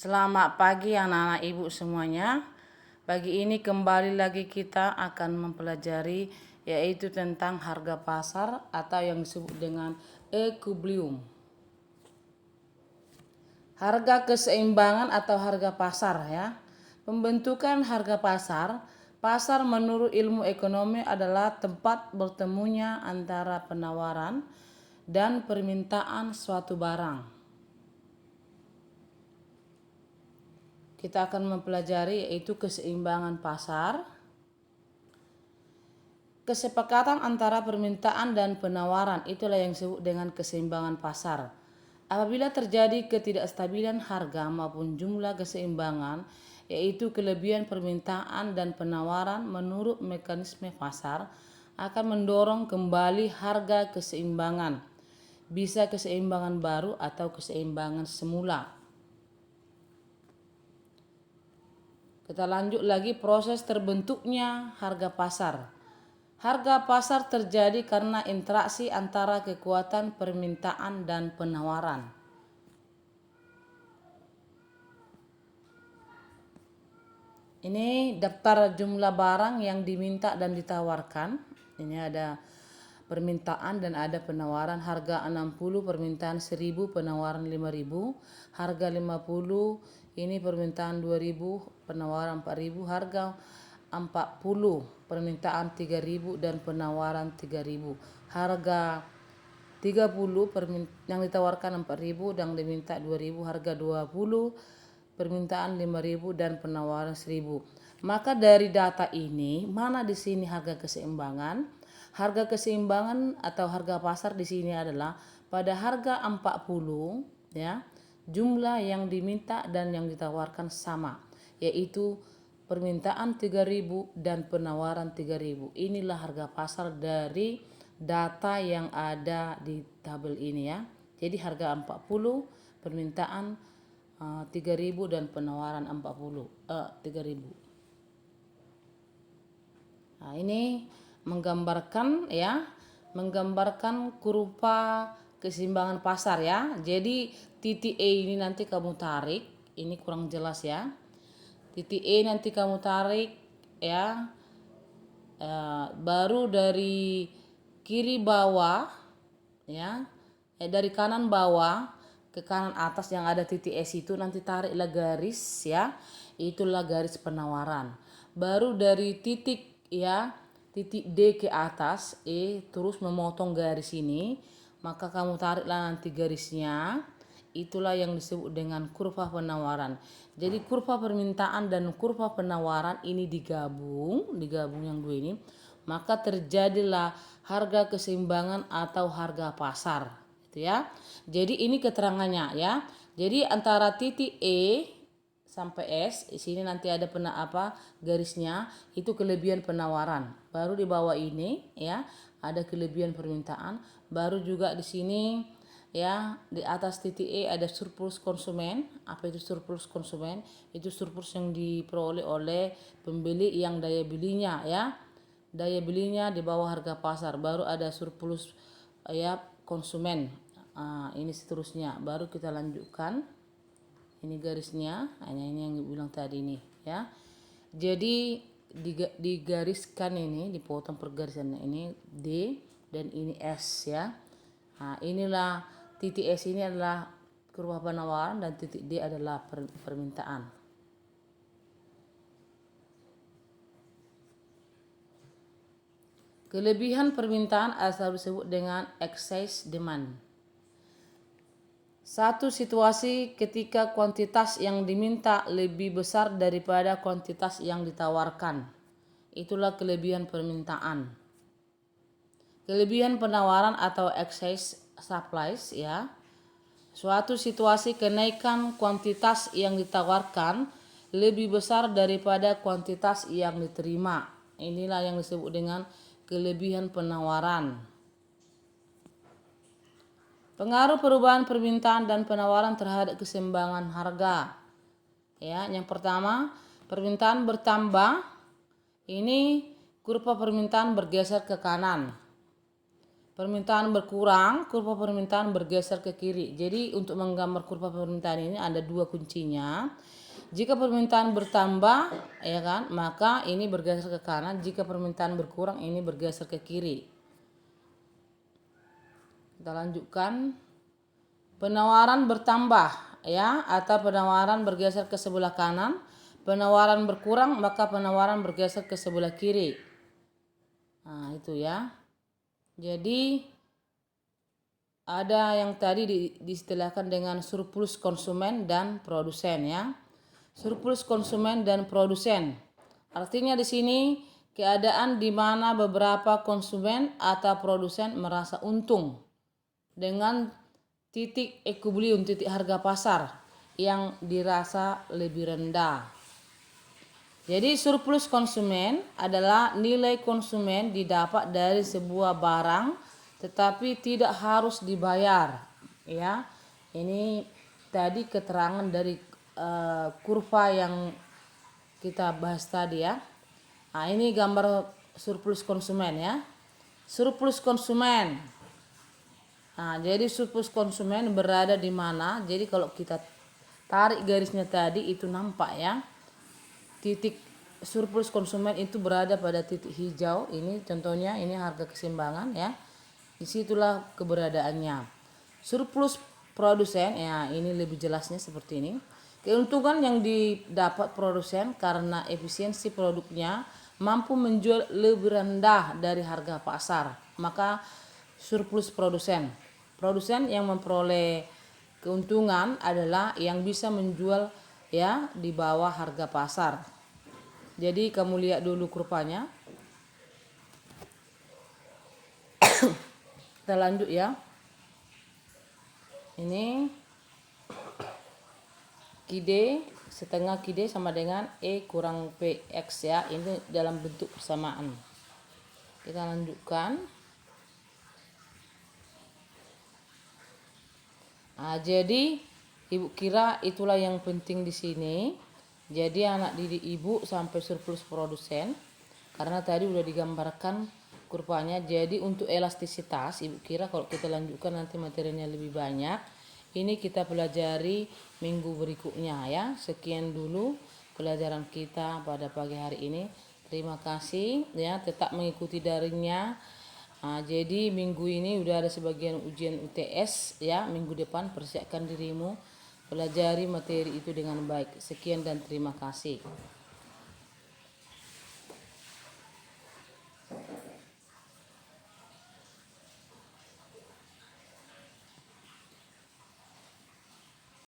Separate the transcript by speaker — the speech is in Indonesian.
Speaker 1: Selamat pagi anak-anak ibu semuanya. Pagi ini kembali lagi kita akan mempelajari yaitu tentang harga pasar atau yang disebut dengan equilibrium. Harga keseimbangan atau harga pasar ya. Pembentukan harga pasar. Pasar menurut ilmu ekonomi adalah tempat bertemunya antara penawaran dan permintaan suatu barang. Kita akan mempelajari yaitu keseimbangan pasar, kesepakatan antara permintaan dan penawaran, itulah yang disebut dengan keseimbangan pasar. Apabila terjadi ketidakstabilan harga maupun jumlah keseimbangan, yaitu kelebihan permintaan dan penawaran menurut mekanisme pasar, akan mendorong kembali harga keseimbangan. Bisa keseimbangan baru atau keseimbangan semula. Kita lanjut lagi proses terbentuknya harga pasar. Harga pasar terjadi karena interaksi antara kekuatan permintaan dan penawaran. Ini daftar jumlah barang yang diminta dan ditawarkan. Ini ada permintaan dan ada penawaran. Harga 60, permintaan 1000, penawaran 5000. Harga 50, ini permintaan 2000, penawaran 4000. Harga 40, permintaan 3000 dan penawaran 3000. Harga 30 yang ditawarkan 4000 dan diminta 2000. Harga 20, permintaan 5000 dan penawaran 1000. Maka dari data ini, mana di sini harga keseimbangan? Harga keseimbangan atau harga pasar di sini adalah pada harga 40 ya, jumlah yang diminta dan yang ditawarkan sama, yaitu permintaan 3000 dan penawaran 3000. Inilah harga pasar dari data yang ada di tabel ini ya. Jadi harga 40, permintaan 3000 dan penawaran 3000. Nah, ini menggambarkan kurva keseimbangan pasar ya. Jadi titik E ini nanti kamu tarik, ini kurang jelas ya. Titik E nanti kamu tarik ya. Baru dari kiri bawah ya, dari kanan bawah ke kanan atas yang ada titik S itu nanti tariklah garis ya, itulah garis penawaran. Baru dari titik titik D ke atas terus memotong garis ini, maka kamu tariklah nanti garisnya, itulah yang disebut dengan kurva penawaran. Jadi kurva permintaan dan kurva penawaran ini digabung yang dua ini, maka terjadilah harga keseimbangan atau harga pasar. Gitu ya. Jadi ini keterangannya ya. Jadi antara titik E sampai S, di sini nanti ada garisnya, itu kelebihan penawaran. Baru di bawah ini ya, ada kelebihan permintaan. Baru juga di sini ya, di atas titik E ada surplus konsumen. Apa itu surplus konsumen? Itu surplus yang diperoleh oleh pembeli yang daya belinya ya. Daya belinya di bawah harga pasar. Baru ada surplus ya konsumen. Ini seterusnya. Baru kita lanjutkan. Ini garisnya. Ini yang bilang tadi nih ya. Jadi digariskan ini, dipotong pergarisan ini D dan ini S ya. Nah, inilah titik S ini adalah kurva penawaran dan titik D adalah permintaan. Kelebihan permintaan selalu disebut dengan excess demand. Satu situasi ketika kuantitas yang diminta lebih besar daripada kuantitas yang ditawarkan. Itulah kelebihan permintaan. Kelebihan penawaran atau excess supplies ya. Suatu situasi kenaikan kuantitas yang ditawarkan lebih besar daripada kuantitas yang diterima. Inilah yang disebut dengan kelebihan penawaran. Pengaruh perubahan permintaan dan penawaran terhadap keseimbangan harga. Ya, yang pertama, permintaan bertambah. Ini kurva permintaan bergeser ke kanan. permintaan berkurang, kurva permintaan bergeser ke kiri. Jadi untuk menggambar kurva permintaan ini ada dua kuncinya. Jika permintaan bertambah, ya kan, maka ini bergeser ke kanan. Jika permintaan berkurang, ini bergeser ke kiri. Kita lanjutkan. Penawaran bertambah, ya, atau penawaran bergeser ke sebelah kanan. Penawaran berkurang, maka penawaran bergeser ke sebelah kiri. Nah, itu ya. Jadi ada yang tadi diistilahkan dengan surplus konsumen dan produsen, ya. Surplus konsumen dan produsen. Artinya di sini keadaan di mana beberapa konsumen atau produsen merasa untung dengan titik ekuilibrium, titik harga pasar yang dirasa lebih rendah. Jadi surplus konsumen adalah nilai konsumen didapat dari sebuah barang tetapi tidak harus dibayar, ya. Ini tadi keterangan dari kurva yang kita bahas tadi, ya. Nah, ini gambar surplus konsumen, ya. Surplus konsumen. Nah, jadi surplus konsumen berada di mana? Jadi kalau kita tarik garisnya tadi itu nampak, ya. Titik surplus konsumen itu berada pada titik hijau. Ini contohnya, ini harga keseimbangan, ya. Disitulah keberadaannya. Surplus produsen, ya, ini lebih jelasnya seperti ini. Keuntungan yang didapat produsen karena efisiensi produknya mampu menjual lebih rendah dari harga pasar, maka surplus produsen. Produsen yang memperoleh keuntungan adalah yang bisa menjual, ya, di bawah harga pasar. Jadi kamu lihat dulu kurvanya. Kita lanjut, ya. Ini QD setengah QD sama dengan E kurang PX, ya. Ini dalam bentuk persamaan. Kita lanjutkan. Nah, jadi ibu kira itulah yang penting di sini. Jadi anak didik ibu sampai surplus produsen. Karena tadi udah digambarkan kurvanya. Jadi untuk elastisitas, ibu kira kalau kita lanjutkan nanti materinya lebih banyak. Ini kita pelajari minggu berikutnya, ya. Sekian dulu pelajaran kita pada pagi hari ini. Terima kasih, ya. Tetap mengikuti daringnya. Nah, jadi minggu ini udah ada sebagian ujian UTS, ya. Minggu depan persiapkan dirimu, pelajari materi itu dengan baik. Sekian dan terima kasih.